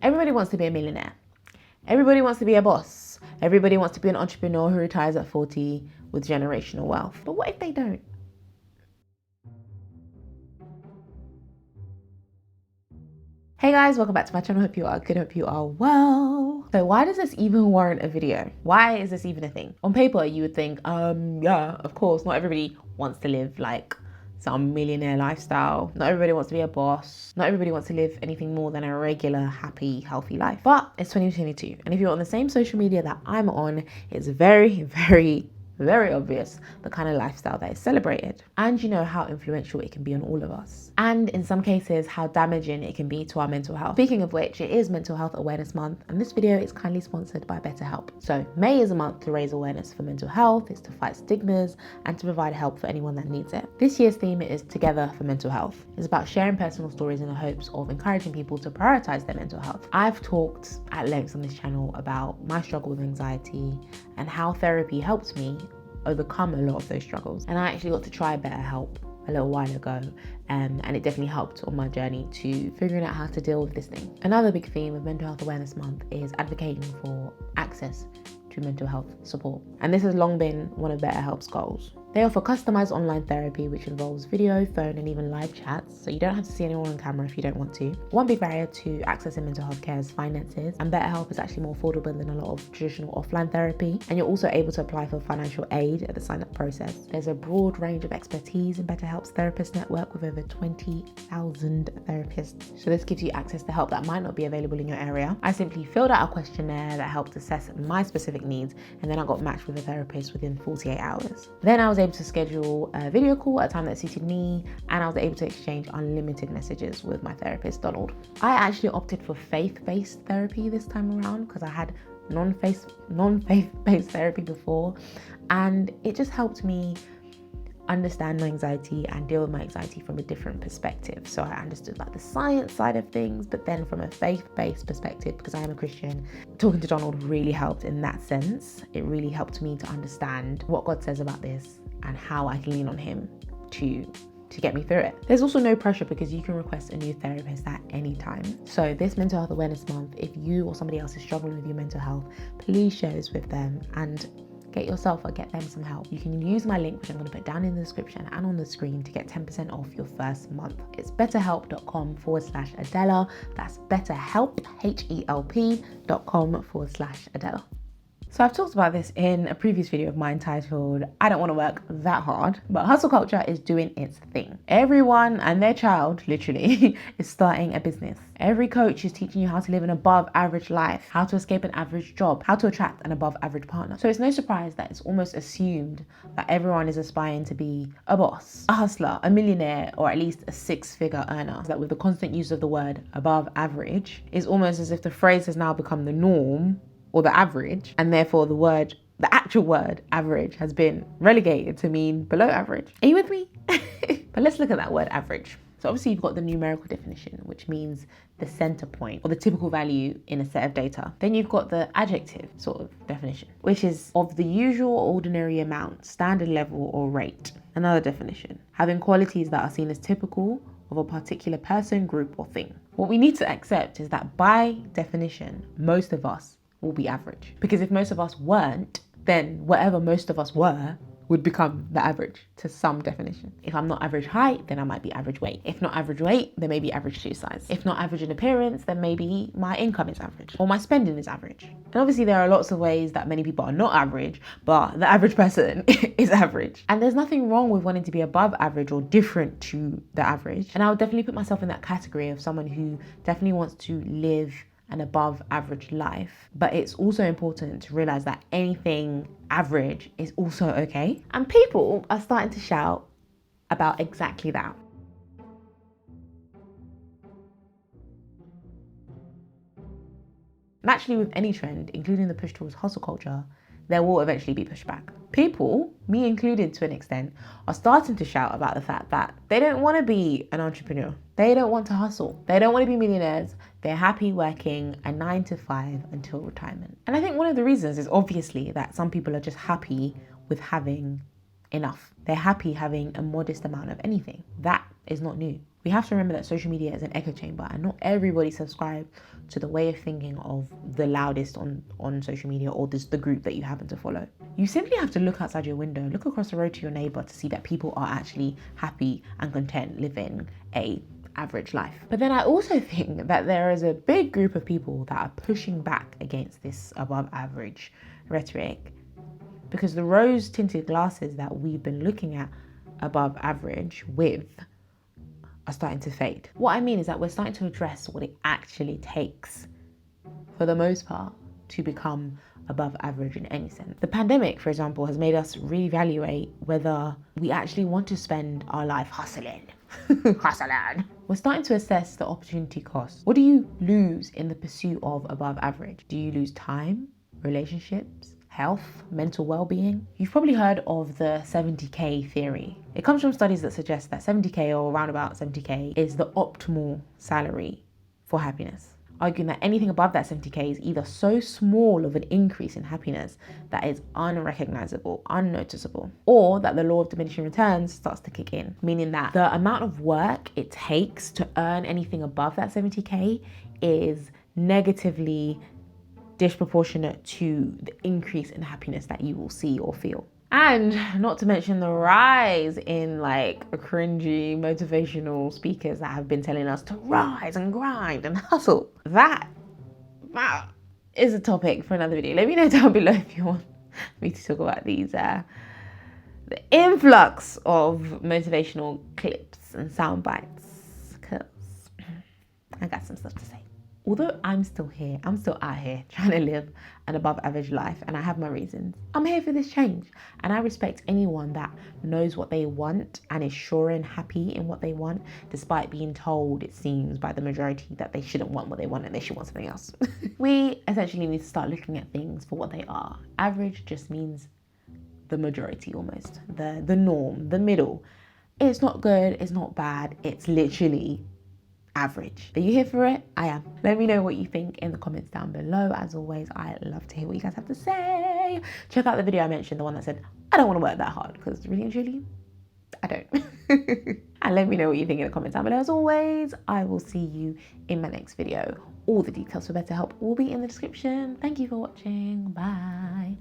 Everybody wants to be a millionaire. Everybody wants to be a boss. Everybody wants to be an entrepreneur who retires at 40 with generational wealth. But what if they don't? Hey guys, welcome back to my channel. Hope you are good, hope you are well. So why does this even warrant a video? Why is this even a thing? On paper, you would think, yeah, of course, not everybody wants to live like some millionaire lifestyle. Not everybody wants to be a boss. Not everybody wants to live anything more than a regular, happy, healthy life. But it's 2022. And if you're on the same social media that I'm on, it's very, very obvious the kind of lifestyle that is celebrated. And you know how influential it can be on all of us. And in some cases, how damaging it can be to our mental health. Speaking of which, it is Mental Health Awareness Month, and this video is kindly sponsored by BetterHelp. So May is a month to raise awareness for mental health, it's to fight stigmas, and to provide help for anyone that needs it. This year's theme is Together for Mental Health. It's about sharing personal stories in the hopes of encouraging people to prioritize their mental health. I've talked at length on this channel about my struggle with anxiety and how therapy helped me overcome a lot of those struggles. And I actually got to try BetterHelp a little while ago, and it definitely helped on my journey to figuring out how to deal with this thing. Another big theme of Mental Health Awareness Month is advocating for access to mental health support. And this has long been one of BetterHelp's goals. They offer customized online therapy, which involves video, phone, and even live chats, so you don't have to see anyone on camera if you don't want to. One big barrier to accessing mental health care is finances, and BetterHelp is actually more affordable than a lot of traditional offline therapy, and you're also able to apply for financial aid at the sign-up process. There's a broad range of expertise in BetterHelp's therapist network with over 20,000 therapists, so this gives you access to help that might not be available in your area. I simply filled out a questionnaire that helped assess my specific needs, and then I got matched with a therapist within 48 hours. Then I was able to schedule a video call at a time that suited me, and I was able to exchange unlimited messages with my therapist, Donald. I actually opted for faith-based therapy this time around because I had non-faith-based therapy before, and it just helped me understand my anxiety and deal with my anxiety from a different perspective. So I understood like the science side of things, but then from a faith-based perspective, because I am a Christian, talking to Donald really helped in that sense. It really helped me to understand what God says about this and how I can lean on him to get me through it. There's also no pressure because you can request a new therapist at any time. So this Mental Health Awareness Month, if you or somebody else is struggling with your mental health, please share this with them and get yourself or get them some help. You can use my link, which I'm going to put down in the description and on the screen, to get 10% off your first month. It's betterhelp.com/Adella. That's betterhelp, HELP.com/Adella. So I've talked about this in a previous video of mine titled, I don't want to work that hard, but hustle culture is doing its thing. Everyone and their child, literally, is starting a business. Every coach is teaching you how to live an above average life, how to escape an average job, how to attract an above average partner. So it's no surprise that it's almost assumed that everyone is aspiring to be a boss, a hustler, a millionaire, or at least a six-figure earner. That with the constant use of the word above average, it's almost as if the phrase has now become the norm or the average, and therefore the actual word average has been relegated to mean below average. Are you with me? But let's look at that word average. So obviously you've got the numerical definition, which means the center point or the typical value in a set of data. Then you've got the adjective sort of definition, which is of the usual or ordinary amount, standard level or rate. Another definition, having qualities that are seen as typical of a particular person, group or thing. What we need to accept is that by definition, most of us will be average. Because if most of us weren't, then whatever most of us were would become the average to some definition. If I'm not average height, then I might be average weight. If not average weight, then maybe average shoe size. If not average in appearance, then maybe my income is average or my spending is average. And obviously there are lots of ways that many people are not average, but the average person is average. And there's nothing wrong with wanting to be above average or different to the average. And I would definitely put myself in that category of someone who definitely wants to live an above average life, but it's also important to realize that anything average is also okay. And people are starting to shout about exactly that. Naturally, with any trend, including the push towards hustle culture, there will eventually be pushback. People, me included to an extent, are starting to shout about the fact that they don't want to be an entrepreneur. They don't want to hustle. They don't want to be millionaires. They're happy working a 9 to 5 until retirement. And I think one of the reasons is obviously that some people are just happy with having enough. They're happy having a modest amount of anything. That is not new. We have to remember that social media is an echo chamber and not everybody subscribes to the way of thinking of the loudest on social media or just the group that you happen to follow. You simply have to look outside your window, look across the road to your neighbor to see that people are actually happy and content living a average life. But then I also think that there is a big group of people that are pushing back against this above average rhetoric because the rose tinted glasses that we've been looking at above average with are starting to fade. What I mean is that we're starting to address what it actually takes, for the most part, to become above average in any sense. The pandemic, for example, has made us reevaluate whether we actually want to spend our life hustling. Hustling. We're starting to assess the opportunity cost. What do you lose in the pursuit of above average? Do you lose time, relationships, health, mental well-being? You've probably heard of the 70K theory. It comes from studies that suggest that 70K or around about 70K is the optimal salary for happiness, arguing that anything above that 70K is either so small of an increase in happiness that is unrecognizable, unnoticeable, or that the law of diminishing returns starts to kick in, meaning that the amount of work it takes to earn anything above that 70K is negatively disproportionate to the increase in happiness that you will see or feel. And not to mention the rise in like cringy motivational speakers that have been telling us to rise and grind and hustle. That is a topic for another video. Let me know down below if you want me to talk about these the influx of motivational clips and sound bites, because I got some stuff to say. Although I'm still out here trying to live an above average life, and I have my reasons. I'm here for this change, and I respect anyone that knows what they want and is sure and happy in what they want, despite being told, it seems, by the majority that they shouldn't want what they want and they should want something else. We essentially need to start looking at things for what they are. Average just means the majority, almost. The norm, the middle. It's not good, it's not bad, it's literally average. Are you here for it? I am. Let me know what you think in the comments down below. As always, I love to hear what you guys have to say. Check out the video I mentioned, the one that said, I don't want to work that hard, because really and truly, I don't. And let me know what you think in the comments down below. As always, I will see you in my next video. All the details for BetterHelp will be in the description. Thank you for watching. Bye.